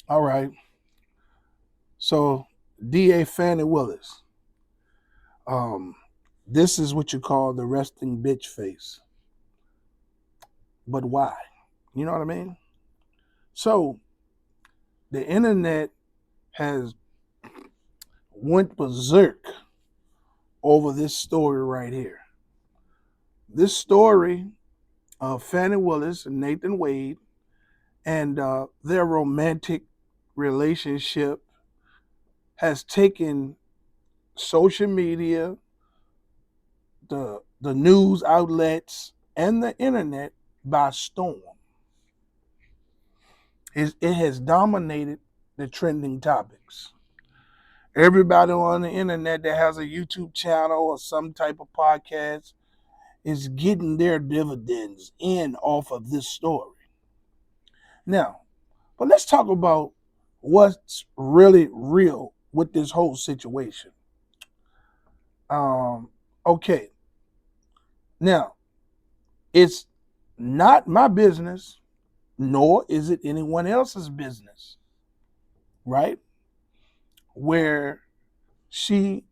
All right. So DA Fani Willis. Um, this is what you call the resting bitch face. But why? You know what I mean? So the internet has went berserk over this story right here. This story of Fani Willis and Nathan Wade and their romantic relationship has taken social media, the news outlets, and the internet by storm. It has dominated the trending topics. Everybody on the internet that has a YouTube channel or some type of podcast is getting their dividends in off of this story. Now, but let's talk about what's really real with this whole situation. Um, okay, now it's not my business, nor is it anyone else's business, right? Where she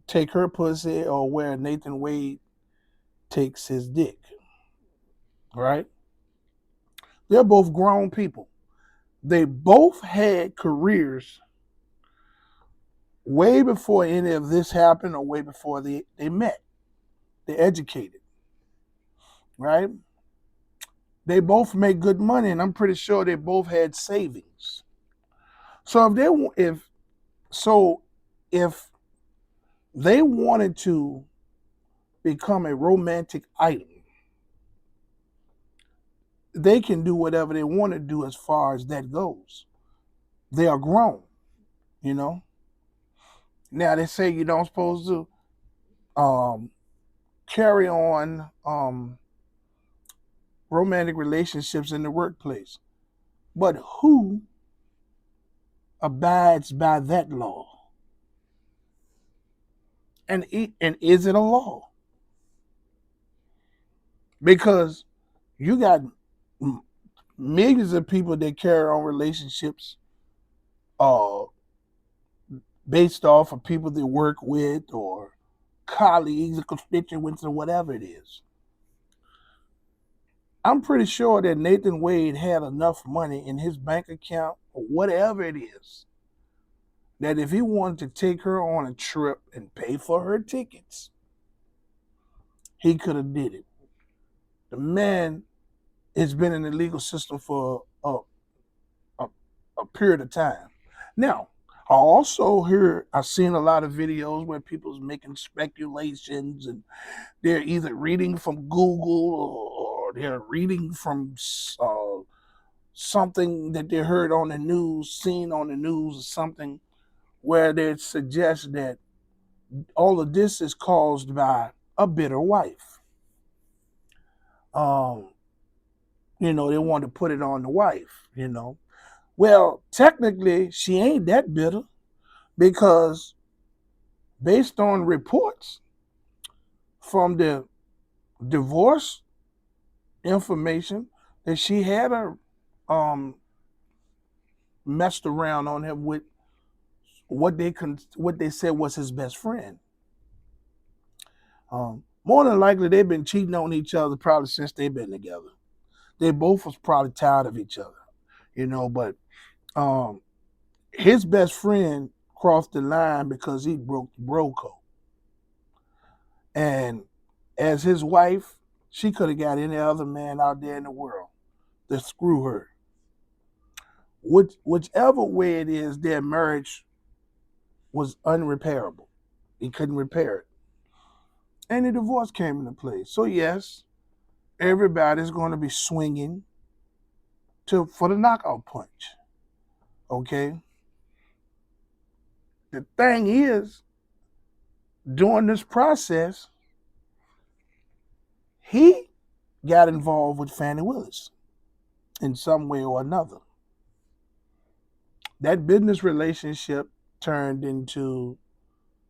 take her pussy or where Nathan Wade takes his dick, right? They're both grown people. They both had careers way before any of this happened or way before they met. They're educated, right? They both make good money, and I'm pretty sure they both had savings. So so if they wanted to become a romantic item, they can do whatever they want to do as far as that goes. They are grown, you know. Now they say you don't supposed to um, carry on romantic relationships in the workplace, but who abides by that law? And is it a law? Because you got millions of people that carry on relationships uh, based off of people they work with or colleagues or constituents or whatever it is. I'm pretty sure that Nathan Wade had enough money in his bank account or whatever it is that if he wanted to take her on a trip and pay for her tickets, he could have did it. The man has been in the legal system for a, a period of time. Now, I've seen a lot of videos where people's making speculations and they're either reading from Google or they're reading from something that they heard on the news, seen on the news, or something where they suggest that all of this is caused by a bitter wife. Um, they want to put it on the wife. Well, technically, she ain't that bitter because based on reports from the divorce information that she had her um, messed around on him with what they said was his best friend. More than likely, they've been cheating on each other probably since they've been together. They both was probably tired of each other, but um, his best friend crossed the line because he broke the bro code. And as his wife, she could have got any other man out there in the world to screw her. Whichever way it is, their marriage was unrepairable. He couldn't repair it. And the divorce came into play. So yes, everybody's going to be swinging for the knockout punch. Okay. The thing is, during this process, he got involved with Fani Willis in some way or another. That business relationship turned into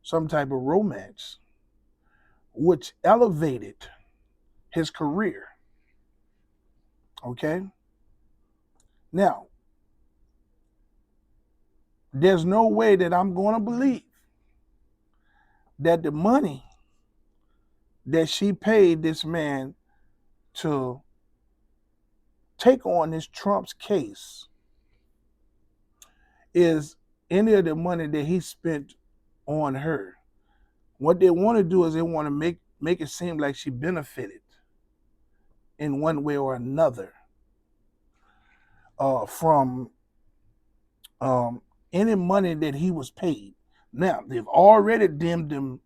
some type of romance, which elevated his career. Okay? Now, there's no way that I'm going to believe that the money that she paid this man to take on this Trump's case is any of the money that he spent on her. What they want to do is they want to make it seem like she benefited in one way or another from any money that he was paid. Now they've already deemed him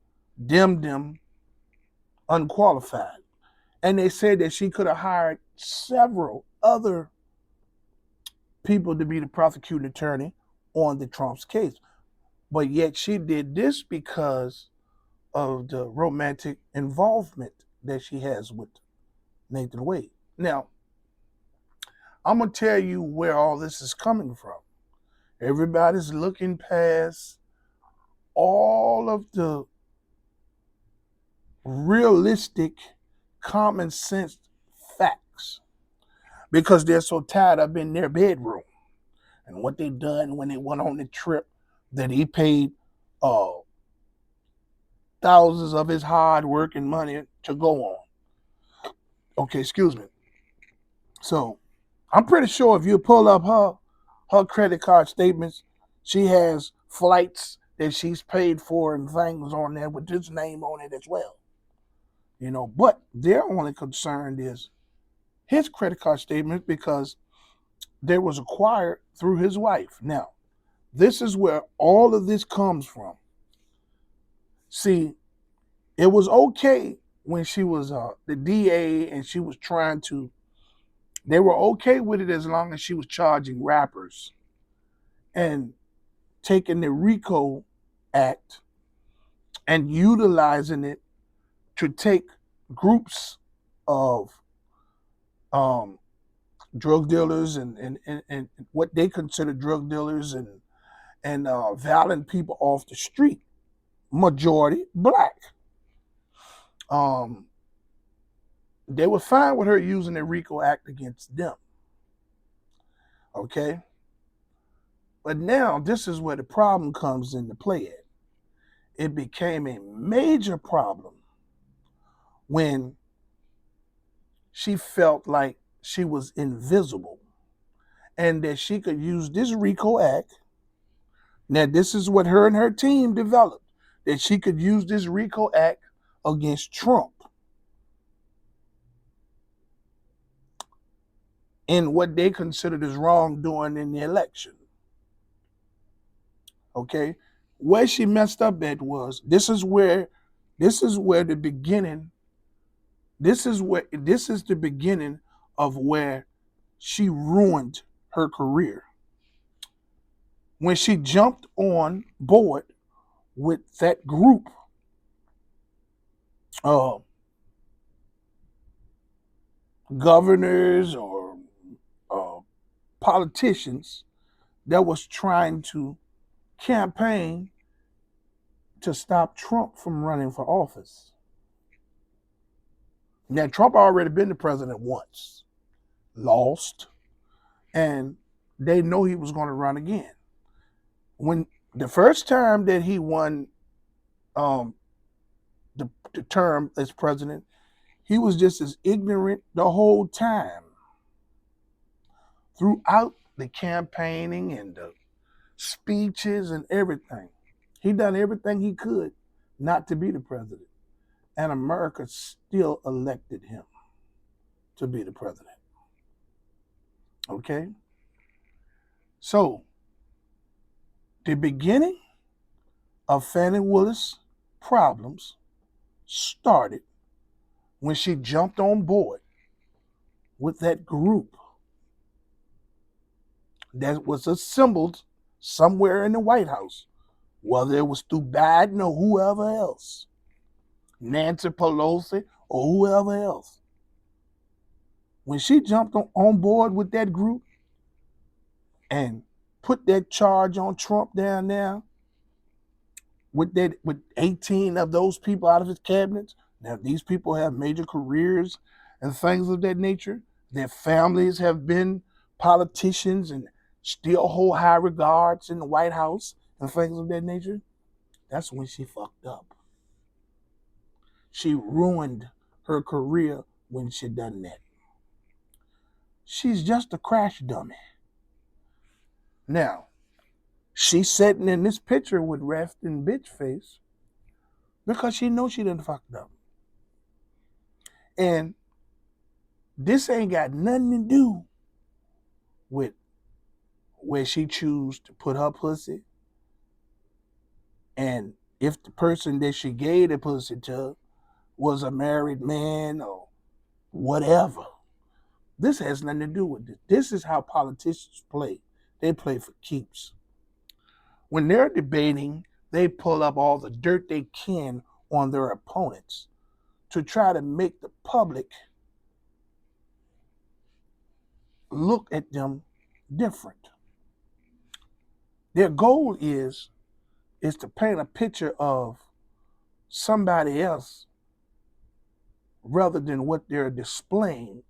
unqualified, and they said that she could have hired several other people to be the prosecuting attorney on the Trump's case, but yet she did this because of the romantic involvement that she has with Nathan Wade. Now, I'm going to tell you where all this is coming from. Everybody's looking past all of the realistic, common sense facts because they're so tied up in their bedroom and what they done when they went on the trip that he paid thousands of his hard work and money to go on. Okay, excuse me. So I'm pretty sure if you pull up her credit card statements, she has flights that she's paid for and things on there with his name on it as well. You know, but their only concern is his credit card statement because they was acquired through his wife. Now, this is where all of this comes from. See, it was okay when she was the DA and she was trying to, they were okay with it as long as she was charging rappers and taking the RICO Act and utilizing it to take groups of drug dealers and what they consider drug dealers and violent people off the street, majority black. They were fine with her using the RICO Act against them. Okay? But now this is where the problem comes into play at. It became a major problem when she felt like she was invisible and that she could use this RICO Act. Now, this is what her and her team developed, that she could use this RICO Act against Trump in what they considered as wrongdoing in the election. Okay? Where she messed up at was, this is the beginning of where she ruined her career. When she jumped on board with that group of governors or politicians that was trying to campaign to stop Trump from running for office. Now, Trump already been the president once, lost, and they know he was going to run again. When the first time that he won the term as president, he was just as ignorant the whole time. Throughout the campaigning and the speeches and everything, he done everything he could not to be the president. And America still elected him to be the president. Okay? So, the beginning of Fani Willis' problems started when she jumped on board with that group that was assembled somewhere in the White House, whether it was through Biden or whoever else, Nancy Pelosi or whoever else. When she jumped on board with that group and put that charge on Trump down there with 18 of those people out of his cabinet. Now, these people have major careers and things of that nature. Their families have been politicians and still hold high regards in the White House and things of that nature, that's when she fucked up. She ruined her career when she done that. She's just a crash dummy. Now, she's sitting in this picture with resting bitch face because she knows she done fucked up. And this ain't got nothing to do with where she choose to put her pussy, and if the person that she gave the pussy to was a married man or whatever. This has nothing to do with it. This is how politicians play. They play for keeps. When they're debating, they pull up all the dirt they can on their opponents to try to make the public look at them different. Their goal is to paint a picture of somebody else rather than what they're displaying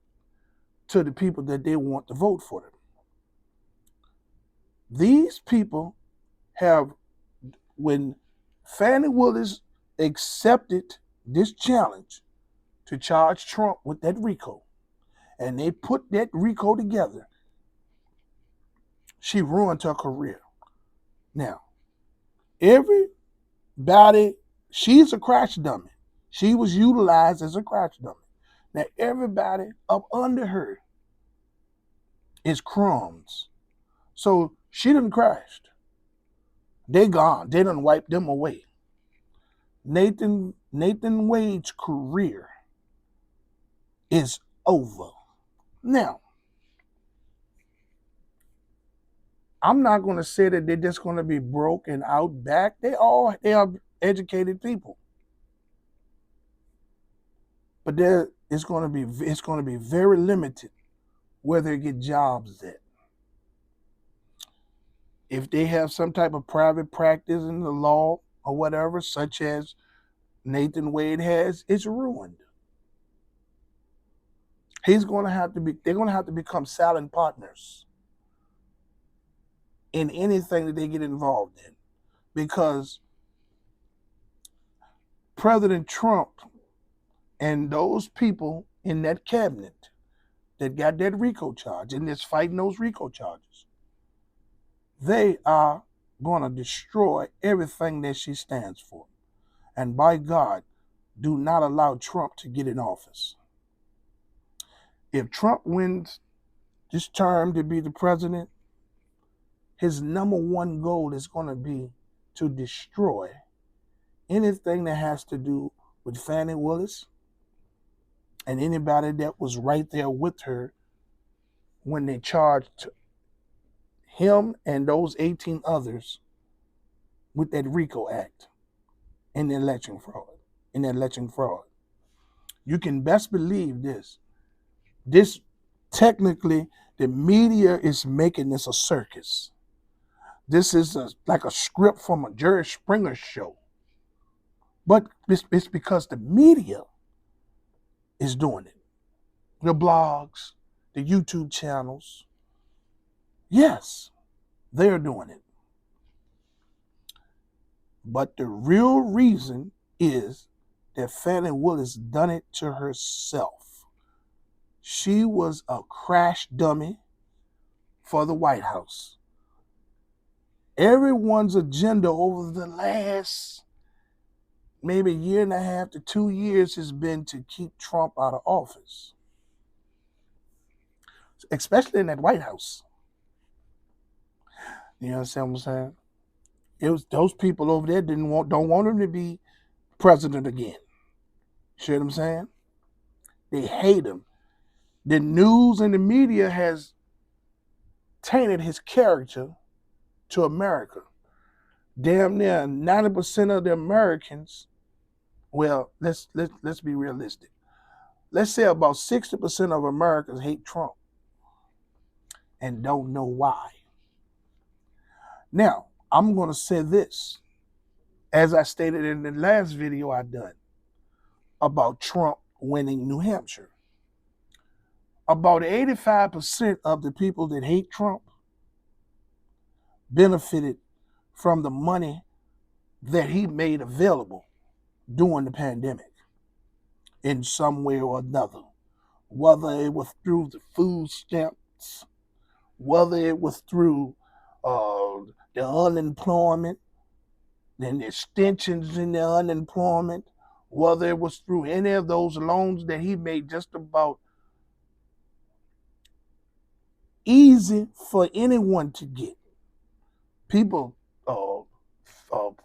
to the people that they want to vote for them. These people have, when Fani Willis accepted this challenge to charge Trump with that RICO, and they put that RICO together, she ruined her career. Now, everybody, she's a crash dummy. She was utilized as a crash dummy. Now, everybody up under her is crumbs. So she done crashed. They gone. They done wiped them away. Nathan Wade's career is over. Now, I'm not going to say that they're just going to be broke and out back. They are educated people. But it's going to be very limited where they get jobs at. If they have some type of private practice in the law or whatever, such as Nathan Wade has, it's ruined. They're going to have to become silent partners in anything that they get involved in, because President Trump and those people in that cabinet that got that RICO charge and that's fighting those RICO charges, they are going to destroy everything that she stands for. And by God, do not allow Trump to get in office. If Trump wins this term to be the president, his number one goal is going to be to destroy anything that has to do with Fani Willis and anybody that was right there with her when they charged him and those 18 others with that RICO Act in the election fraud. You can best believe this. This, technically, the media is making this a circus. This is like a script from a Jerry Springer show. But it's because the media is doing it. The blogs, the YouTube channels. Yes, they're doing it. But the real reason is that Fani Willis done it to herself. She was a crash dummy for the White House. Everyone's agenda over the last maybe year and a half to 2 years has been to keep Trump out of office, especially in that White House. You understand what I'm saying? It was those people over there don't want him to be president again. See what I'm saying? They hate him. The news and the media has tainted his character to America. Damn near 90% of the Americans, well, let's be realistic. Let's say about 60% of Americans hate Trump and don't know why. Now, I'm going to say this, as I stated in the last video I done about Trump winning New Hampshire. About 85% of the people that hate Trump benefited from the money that he made available during the pandemic in some way or another, whether it was through the food stamps, whether it was through the unemployment and the extensions in the unemployment, whether it was through any of those loans that he made just about easy for anyone to get. People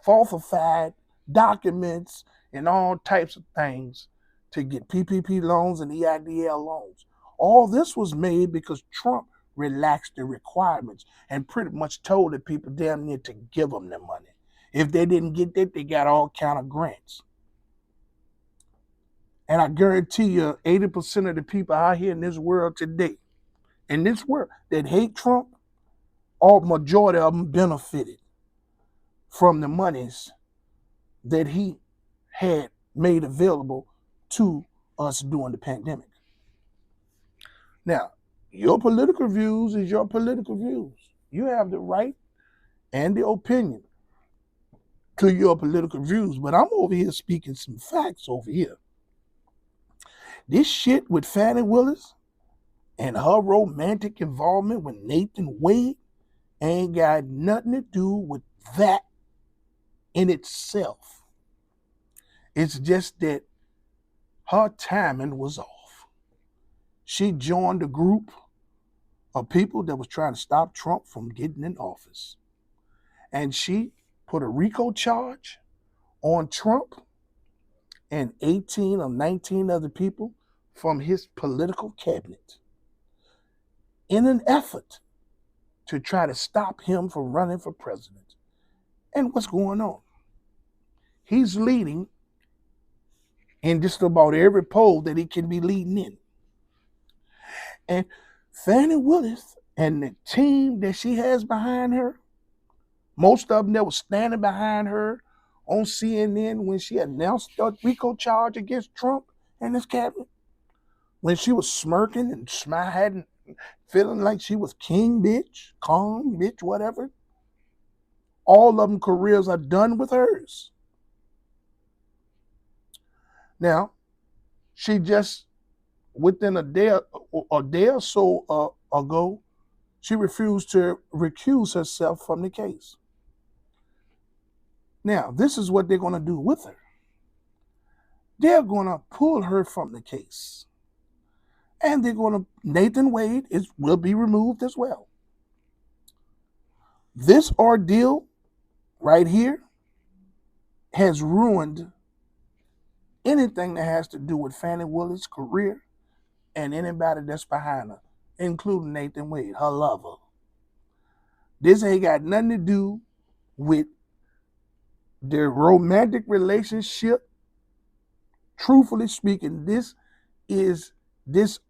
falsified documents and all types of things to get PPP loans and EIDL loans. All this was made because Trump relaxed the requirements and pretty much told the people damn near to give them the money. If they didn't get that, they got all kind of grants. And I guarantee you, 80% of the people out here in this world today, that hate Trump, all majority of them benefited from the monies that he had made available to us during the pandemic. Now, your political views is your political views. You have the right and the opinion to your political views, but I'm over here speaking some facts over here. This shit with Fani Willis and her romantic involvement with Nathan Wade ain't got nothing to do with that in itself. It's just that her timing was off. She joined a group of people that was trying to stop Trump from getting in office. And she put a RICO charge on Trump and 18 or 19 other people from his political cabinet in an effort to try to stop him from running for president. And what's going on? He's leading in just about every poll that he can be leading in. And Fani Willis and the team that she has behind her, most of them that was standing behind her on CNN when she announced the RICO charge against Trump and his cabinet, when she was smirking and smiling, feeling like she was king bitch, calm bitch, whatever. All of them careers are done with hers. Now, she just, within a day or so ago, she refused to recuse herself from the case. Now, this is what they're going to do with her. They're going to pull her from the case. And Nathan Wade will be removed as well. This ordeal right here has ruined anything that has to do with Fani Willis' career and anybody that's behind her, including Nathan Wade, her lover. This ain't got nothing to do with their romantic relationship. Truthfully speaking, this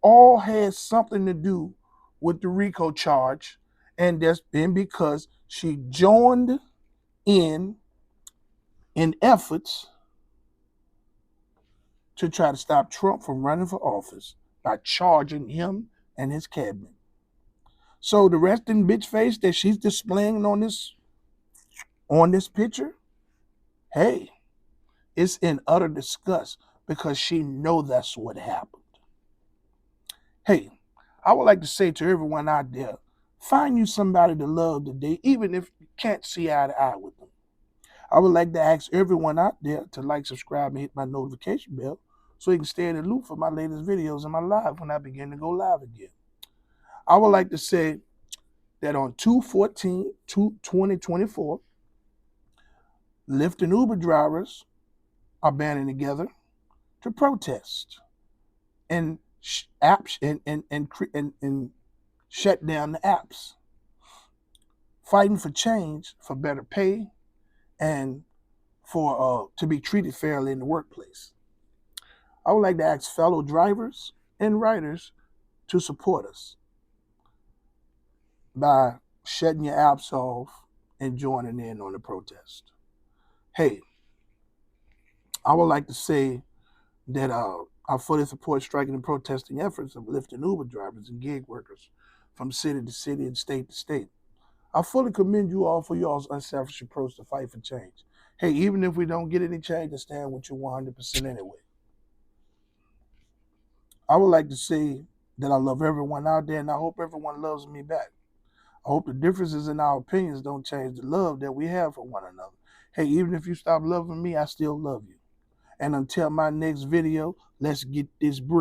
all has something to do with the RICO charge, and that's been because she joined in efforts to try to stop Trump from running for office by charging him and his cabinet. So the resting bitch face that she's displaying on this picture, hey, it's in utter disgust because she know that's what happened. Hey, I would like to say to everyone out there, find you somebody to love today, even if you can't see eye to eye with them. I would like to ask everyone out there to like, subscribe, and hit my notification bell so you can stay in the loop for my latest videos and my live when I begin to go live again. I would like to say that on 2/14/2024, Lyft and Uber drivers are banding together to protest and apps and shut down the apps, fighting for change, for better pay, and for to be treated fairly in the workplace. I would like to ask fellow drivers and riders to support us by shutting your apps off and joining in on the protest. Hey, I would like to say that I fully support striking and protesting efforts of Lyft and Uber drivers and gig workers from city to city and state to state. I fully commend you all for y'all's unselfish approach to fight for change. Hey, even if we don't get any change, I stand with you 100% anyway. I would like to say that I love everyone out there, and I hope everyone loves me back. I hope the differences in our opinions don't change the love that we have for one another. Hey, even if you stop loving me, I still love you. And until my next video, let's get this bread.